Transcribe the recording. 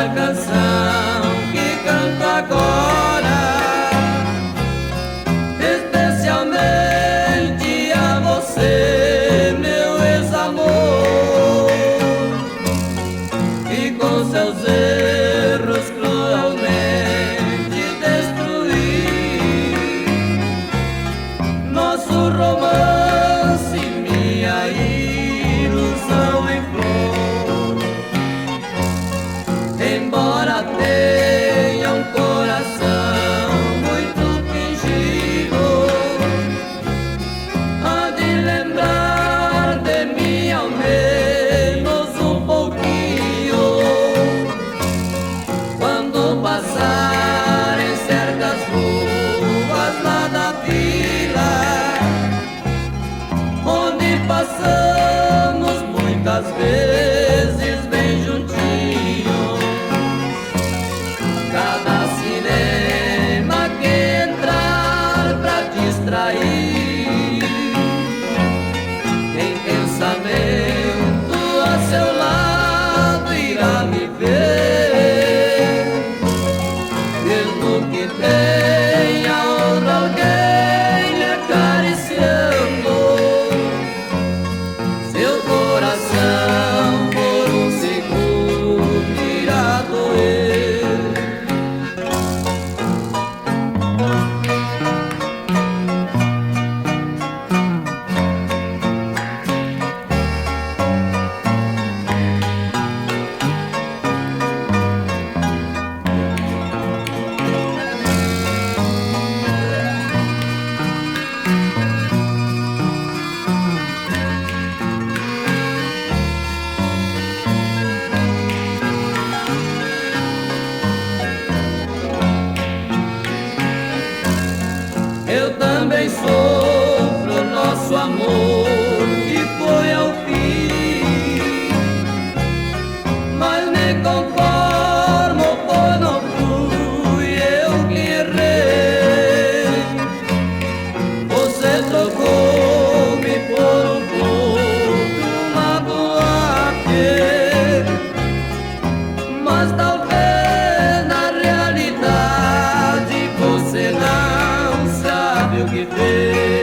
essa canção que canto agora, especialmente a você, meu ex-amor, e com seus erros cruelmente destruir nosso romance, minha ilusão em flor. Embora tenha um coração muito fingido, há de lembrar de mim ao menos um pouquinho, quando passar em certas ruas lá da vila, onde passamos muitas vezes bem juntinhos. Cada cinema que entrar pra distrair, em pensamento a seu lado irá me ver, mesmo que tenha outro alguém lhe acariciando seu coração, por um segundo irá doer. Eu também sofro nosso amor que foi ao fim, mas me conformo, pois não fui eu que errei. Você trocou-me por um pouco, uma boate, mas talvez na realidade você não sabe o que fez.